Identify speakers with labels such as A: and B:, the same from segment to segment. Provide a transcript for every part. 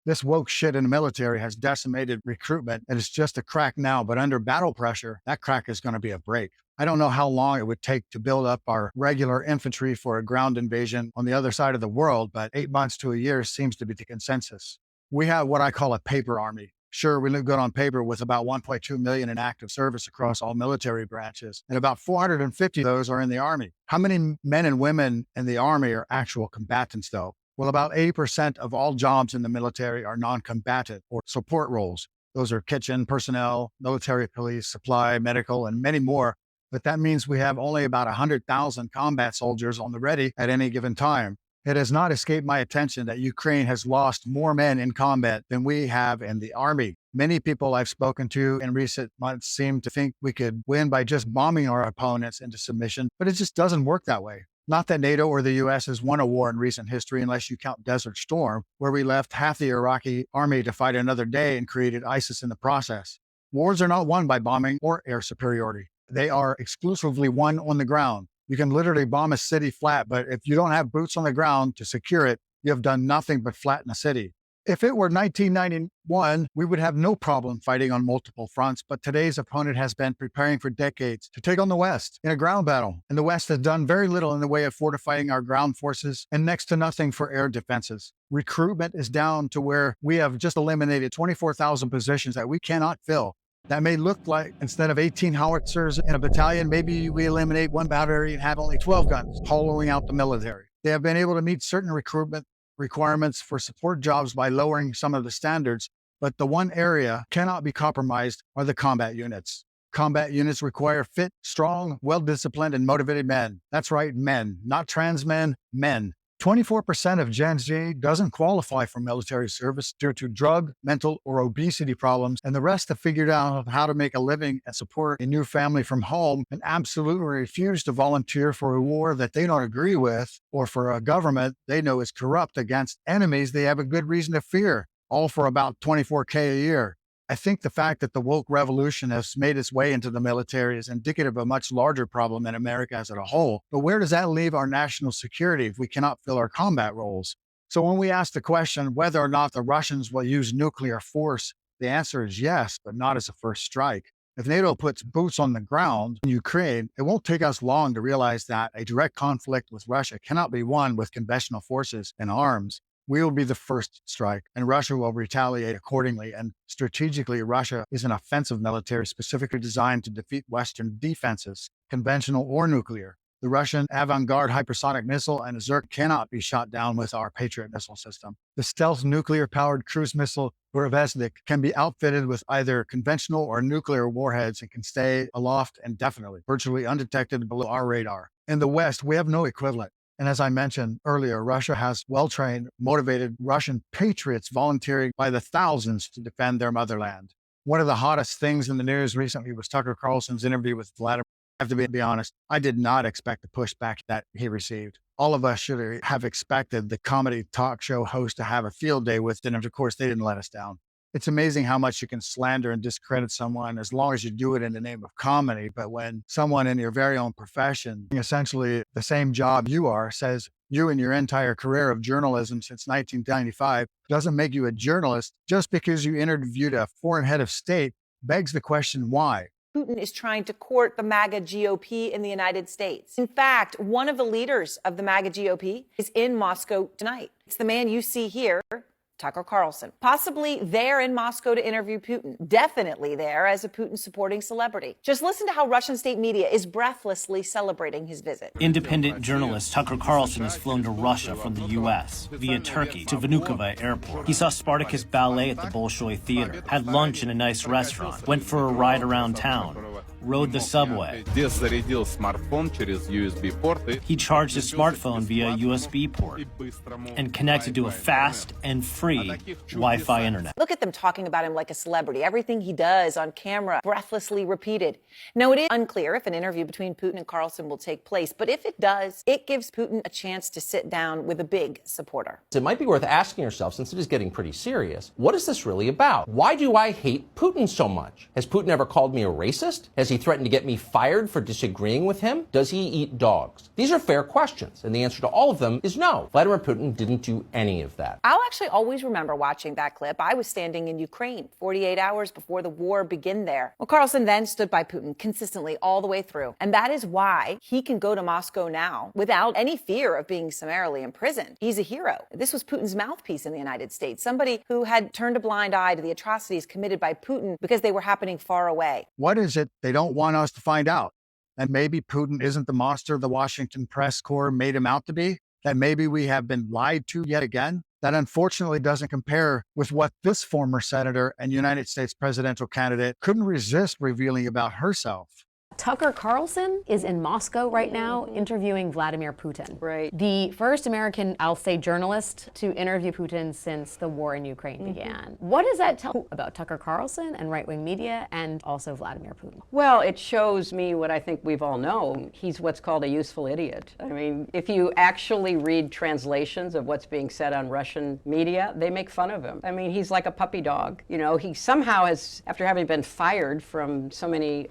A: This woke shit in the military has decimated recruitment, and it's just a crack now, but under battle pressure, that crack is going to be a break. I don't know how long it would take to build up our regular infantry for a ground invasion on the other side of the world, but 8 months to a year seems to be the consensus. We have what I call a paper army. Sure, we look good on paper with about 1.2 million in active service across all military branches, and about 450 of those are in the Army. How many men and women in the Army are actual combatants, though? Well, about 80% of all jobs in the military are non-combatant or support roles. Those are kitchen personnel, military police, supply, medical, and many more. But that means we have only about 100,000 combat soldiers on the ready at any given time. It has not escaped my attention that Ukraine has lost more men in combat than we have in the Army. Many people I've spoken to in recent months seem to think we could win by just bombing our opponents into submission, but it just doesn't work that way. Not that NATO or the US has won a war in recent history, unless you count Desert Storm, where we left half the Iraqi army to fight another day and created ISIS in the process. Wars are not won by bombing or air superiority. They are exclusively won on the ground. You can literally bomb a city flat, but if you don't have boots on the ground to secure it, you have done nothing but flatten a city. If it were 1991, we would have no problem fighting on multiple fronts, but today's opponent has been preparing for decades to take on the West in a ground battle, and the West has done very little in the way of fortifying our ground forces and next to nothing for air defenses. Recruitment is down to where we have just eliminated 24,000 positions that we cannot fill. That may look like instead of 18 howitzers in a battalion, maybe we eliminate one battery and have only 12 guns, hollowing out the military. They have been able to meet certain recruitment requirements for support jobs by lowering some of the standards, but the one area cannot be compromised are the combat units. Combat units require fit, strong, well-disciplined, and motivated men. That's right, men, not trans men, men. 24% of Gen Z doesn't qualify for military service due to drug, mental, or obesity problems, and the rest have figured out how to make a living and support a new family from home and absolutely refuse to volunteer for a war that they don't agree with or for a government they know is corrupt against enemies they have a good reason to fear, all for about $24K a year. I think the fact that the woke revolution has made its way into the military is indicative of a much larger problem in America as a whole. But where does that leave our national security if we cannot fill our combat roles? So when we ask the question whether or not the Russians will use nuclear force, the answer is yes, but not as a first strike. If NATO puts boots on the ground in Ukraine, it won't take us long to realize that a direct conflict with Russia cannot be won with conventional forces and arms. We will be the first strike, and Russia will retaliate accordingly. And strategically, Russia is an offensive military specifically designed to defeat Western defenses, conventional or nuclear. The Russian avant-garde hypersonic missile and Zerk cannot be shot down with our Patriot missile system. The stealth nuclear-powered cruise missile Burevestnik can be outfitted with either conventional or nuclear warheads and can stay aloft indefinitely, virtually undetected below our radar. In the West, we have no equivalent. And as I mentioned earlier, Russia has well-trained, motivated Russian patriots volunteering by the thousands to defend their motherland. One of the hottest things in the news recently was Tucker Carlson's interview with Vladimir. I have to be honest, I did not expect the pushback that he received. All of us should have expected the comedy talk show host to have a field day with it, and of course, they didn't let us down. It's amazing how much you can slander and discredit someone as long as you do it in the name of comedy. But when someone in your very own profession, essentially the same job you are, says you in your entire career of journalism since 1995 doesn't make you a journalist just because you interviewed a foreign head of state, begs the question why.
B: Putin is trying to court the MAGA GOP in the United States. In fact, one of the leaders of the MAGA GOP is in Moscow tonight. It's the man you see here, Tucker Carlson, possibly there in Moscow to interview Putin, definitely there as a Putin-supporting celebrity. Just listen to how Russian state media is breathlessly celebrating his visit.
C: Independent journalist Tucker Carlson has flown to Russia from the U.S. via Turkey to Vnukovo Airport. He saw Spartacus Ballet at the Bolshoi Theater, had lunch in a nice restaurant, went for a ride around town, rode the subway. He charged his smartphone via a USB port and connected to a fast and free Wi-Fi internet.
B: Look at them talking about him like a celebrity. Everything he does on camera, breathlessly repeated. Now, it is unclear if an interview between Putin and Carlson will take place, but if it does, it gives Putin a chance to sit down with a big supporter.
D: It might be worth asking yourself, since it is getting pretty serious, what is this really about? Why do I hate Putin so much? Has Putin ever called me a racist? Has he he threatened to get me fired for disagreeing with him? Does he eat dogs? These are fair questions, and the answer to all of them is no. Vladimir Putin didn't do any of that.
B: I'll actually always remember watching that clip. I was standing in Ukraine 48 hours before the war began there. Well, Carlson then stood by Putin consistently all the way through. And that is why he can go to Moscow now without any fear of being summarily imprisoned. He's a hero. This was Putin's mouthpiece in the United States, somebody who had turned a blind eye to the atrocities committed by Putin because they were happening far away.
A: What is it they don't want us to find out? That maybe Putin isn't the monster the Washington press corps made him out to be? That maybe we have been lied to yet again? That unfortunately doesn't compare with what this former senator and United States presidential candidate couldn't resist revealing about herself.
E: Tucker Carlson is in Moscow right now interviewing Vladimir Putin.
F: Right.
E: The first American, I'll say, journalist to interview Putin since the war in Ukraine began. What does that tell you about Tucker Carlson and right-wing media and also Vladimir Putin?
F: Well, it shows me what I think we've all known. He's what's called a useful idiot. I mean, if you actually read translations of what's being said on Russian media, they make fun of him. I mean, he's like a puppy dog. You know, he somehow has, after having been fired from so many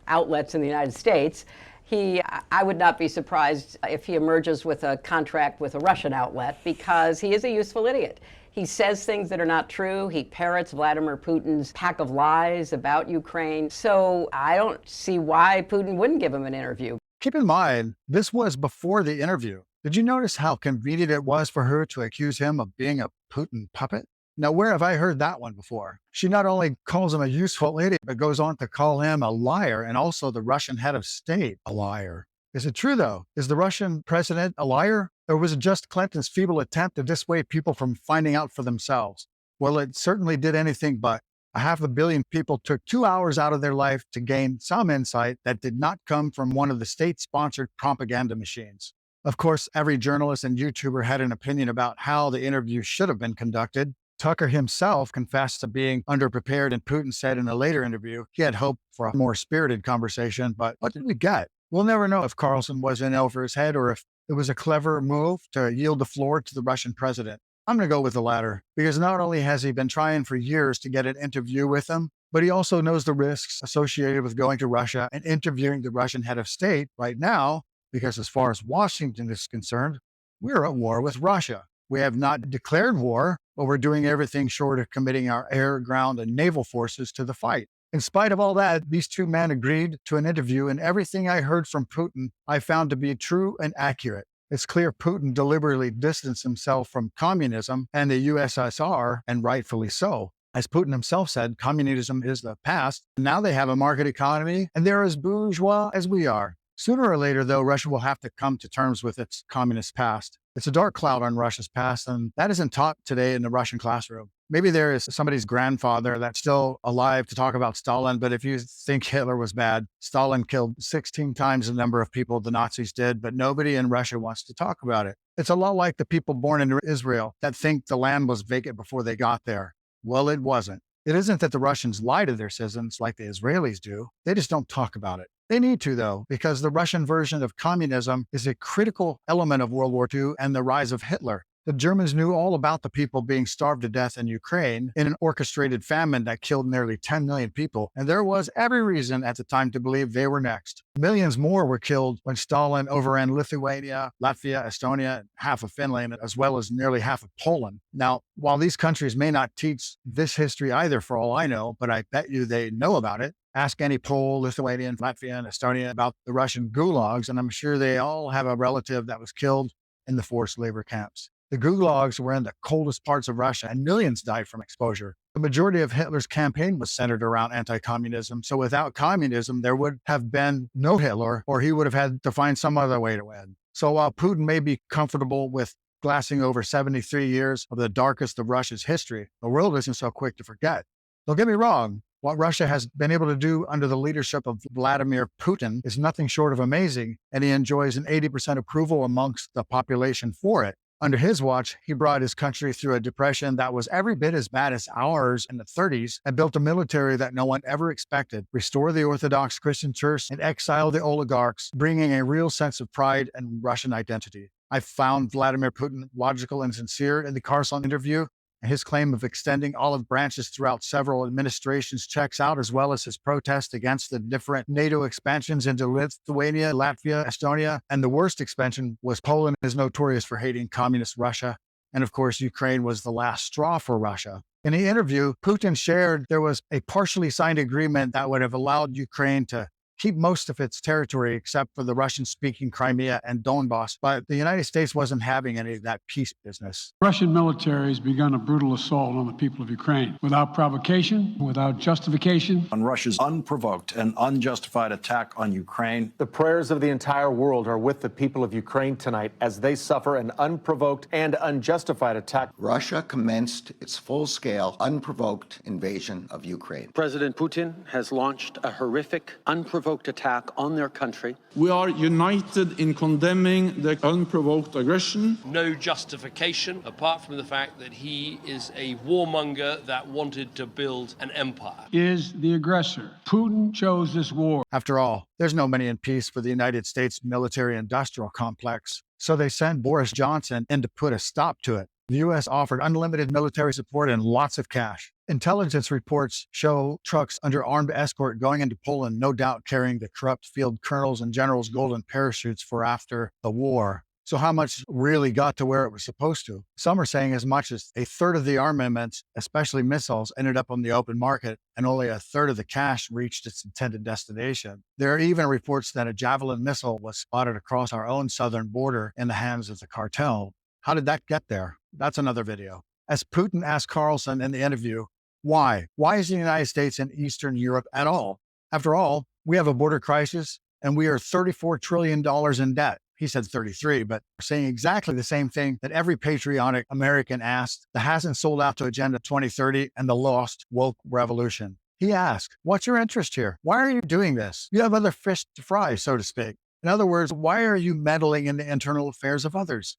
F: outlets in the United States, I would not be surprised if he emerges with a contract with a Russian outlet, because he is a useful idiot. He says things that are not true. He parrots Vladimir Putin's pack of lies about Ukraine. So I don't see why Putin wouldn't give him an interview.
A: Keep in mind, this was before the interview. Did you notice how convenient it was for her to accuse him of being a Putin puppet? Now, where have I heard that one before? She not only calls him a useful idiot, but goes on to call him a liar and also the Russian head of state a liar. Is it true, though? Is the Russian president a liar? Or was it just Clinton's feeble attempt to dissuade people from finding out for themselves? Well, it certainly did anything but. 500 million people took 2 hours out of their life to gain some insight that did not come from one of the state-sponsored propaganda machines. Of course, every journalist and YouTuber had an opinion about how the interview should have been conducted. Tucker himself confessed to being underprepared, and Putin said in a later interview he had hoped for a more spirited conversation. But what did we get? We'll never know if Carlson was in over his head or if it was a clever move to yield the floor to the Russian president. I'm going to go with the latter, because not only has he been trying for years to get an interview with him, but he also knows the risks associated with going to Russia and interviewing the Russian head of state right now, because as far as Washington is concerned, we're at war with Russia. We have not declared war, but we're doing everything short of committing our air, ground, and naval forces to the fight. In spite of all that, these two men agreed to an interview, and everything I heard from Putin I found to be true and accurate. It's clear Putin deliberately distanced himself from communism and the USSR, and rightfully so. As Putin himself said, communism is the past. Now they have a market economy, and they're as bourgeois as we are. Sooner or later, though, Russia will have to come to terms with its communist past. It's a dark cloud on Russia's past, and that isn't taught today in the Russian classroom. Maybe there is somebody's grandfather that's still alive to talk about Stalin, but if you think Hitler was bad, Stalin killed 16 times the number of people the Nazis did, but nobody in Russia wants to talk about it. It's a lot like the people born in Israel that think the land was vacant before they got there. Well, it wasn't. It isn't that the Russians lie to their citizens like the Israelis do. They just don't talk about it. They need to, though, because the Russian version of communism is a critical element of World War II and the rise of Hitler. The Germans knew all about the people being starved to death in Ukraine in an orchestrated famine that killed nearly 10 million people, and there was every reason at the time to believe they were next. Millions more were killed when Stalin overran Lithuania, Latvia, Estonia, and half of Finland, as well as nearly half of Poland. Now, while these countries may not teach this history either, for all I know, but I bet you they know about it. Ask any Pole, Lithuanian, Latvian, Estonian about the Russian gulags, and I'm sure they all have a relative that was killed in the forced labor camps. The gulags were in the coldest parts of Russia, and millions died from exposure. The majority of Hitler's campaign was centered around anti-communism, so without communism, there would have been no Hitler, or he would have had to find some other way to win. So while Putin may be comfortable with glassing over 73 years of the darkest of Russia's history, the world isn't so quick to forget. Don't get me wrong. What Russia has been able to do under the leadership of Vladimir Putin is nothing short of amazing, and he enjoys an 80% approval amongst the population for it. Under his watch, he brought his country through a depression that was every bit as bad as ours in the 30s and built a military that no one ever expected, restored the Orthodox Christian Church, and exiled the oligarchs, bringing a real sense of pride and Russian identity. I found Vladimir Putin logical and sincere in the Carlson interview, His claim of extending olive branches throughout several administrations checks out, as well as his protest against the different NATO expansions into Lithuania, Latvia, Estonia. And the worst expansion was Poland is notorious for hating communist Russia. And of course, Ukraine was the last straw for Russia. In the interview, Putin shared there was a partially signed agreement that would have allowed Ukraine to keep most of its territory except for the Russian-speaking Crimea and Donbass, but the United States wasn't having any of that peace business.
G: Russian military has begun a brutal assault on the people of Ukraine without provocation, without justification.
H: On Russia's unprovoked and unjustified attack on Ukraine.
I: The prayers of the entire world are with the people of Ukraine tonight as they suffer an unprovoked and unjustified attack.
J: Russia commenced its full-scale, unprovoked invasion of Ukraine.
K: President Putin has launched a horrific, unprovoked attack on their country.
L: We are united in condemning the unprovoked aggression.
M: No justification apart from the fact that he is a warmonger that wanted to build an empire.
G: Is the aggressor. Putin chose this war.
A: After all, there's no money in peace for the United States military-industrial complex. So they sent Boris Johnson in to put a stop to it. The U.S. offered unlimited military support and lots of cash. Intelligence reports show trucks under armed escort going into Poland, no doubt carrying the corrupt field colonels' and generals' golden parachutes for after the war. So how much really got to where it was supposed to? Some are saying as much as a third of the armaments, especially missiles, ended up on the open market, and only a third of the cash reached its intended destination. There are even reports that a Javelin missile was spotted across our own southern border in the hands of the cartel. How did that get there? That's another video. As Putin asked Carlson in the interview, why? Why is the United States in Eastern Europe at all? After all, we have a border crisis and we are $34 trillion in debt. He said 33, but saying exactly the same thing that every patriotic American asked that hasn't sold out to Agenda 2030 and the lost woke revolution. He asked, what's your interest here? Why are you doing this? You have other fish to fry, so to speak. In other words, why are you meddling in the internal affairs of others?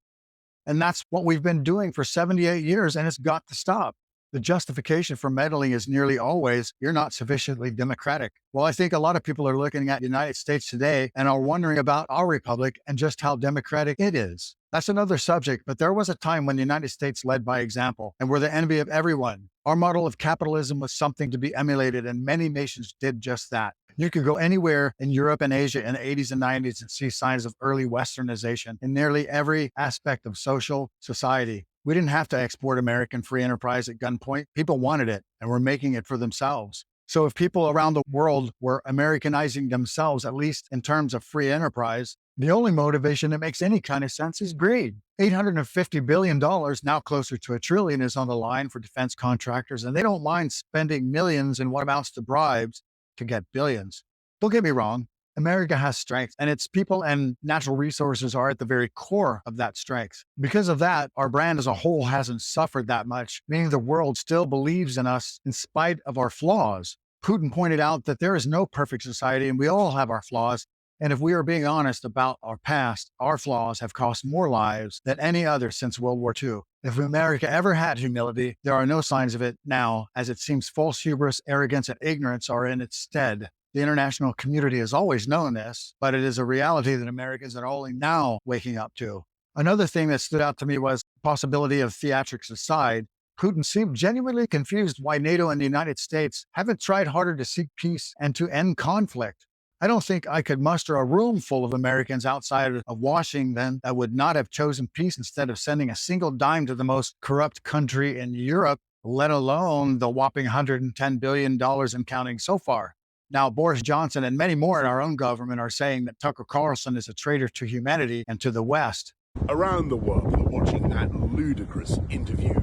A: And that's what we've been doing for 78 years, and it's got to stop. The justification for meddling is nearly always, you're not sufficiently democratic. Well, I think a lot of people are looking at the United States today and are wondering about our republic and just how democratic it is. That's another subject, but there was a time when the United States led by example and were the envy of everyone. Our model of capitalism was something to be emulated, and many nations did just that. You could go anywhere in Europe and Asia in the 80s and 90s and see signs of early westernization in nearly every aspect of social society. We didn't have to export American free enterprise at gunpoint. People wanted it and were making it for themselves. So if people around the world were Americanizing themselves, at least in terms of free enterprise, the only motivation that makes any kind of sense is greed. $850 billion, now closer to $1 trillion, is on the line for defense contractors, and they don't mind spending millions in what amounts to bribes to get billions. Don't get me wrong. America has strength, and its people and natural resources are at the very core of that strength. Because of that, our brand as a whole hasn't suffered that much, meaning the world still believes in us in spite of our flaws. Putin pointed out that there is no perfect society, and we all have our flaws. And if we are being honest about our past, our flaws have cost more lives than any other since World War II. If America ever had humility, there are no signs of it now, as it seems false hubris, arrogance, and ignorance are in its stead. The international community has always known this, but it is a reality that Americans are only now waking up to. Another thing that stood out to me was the possibility of theatrics aside. Putin seemed genuinely confused why NATO and the United States haven't tried harder to seek peace and to end conflict. I don't think I could muster a room full of Americans outside of Washington that would not have chosen peace instead of sending a single dime to the most corrupt country in Europe, let alone the whopping $110 billion and counting so far. Now, Boris Johnson and many more in our own government are saying that Tucker Carlson is a traitor to humanity and to the West.
N: Around the world are watching that ludicrous interview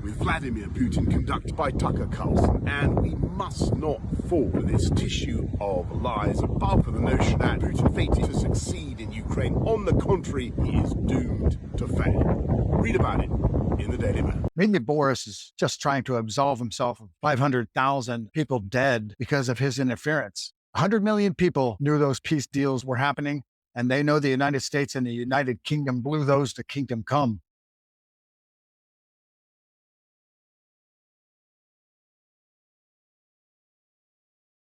N: with Vladimir Putin conducted by Tucker Carlson, and we must not fall for this tissue of lies above for the notion that Putin fated to succeed in Ukraine. On the contrary, he is doomed to fail. Read about it in the Daily Mail.
A: Maybe Boris is just trying to absolve himself of 500,000 people dead because of his interference. 100 million people knew those peace deals were happening, and they know the United States and the United Kingdom blew those to kingdom come.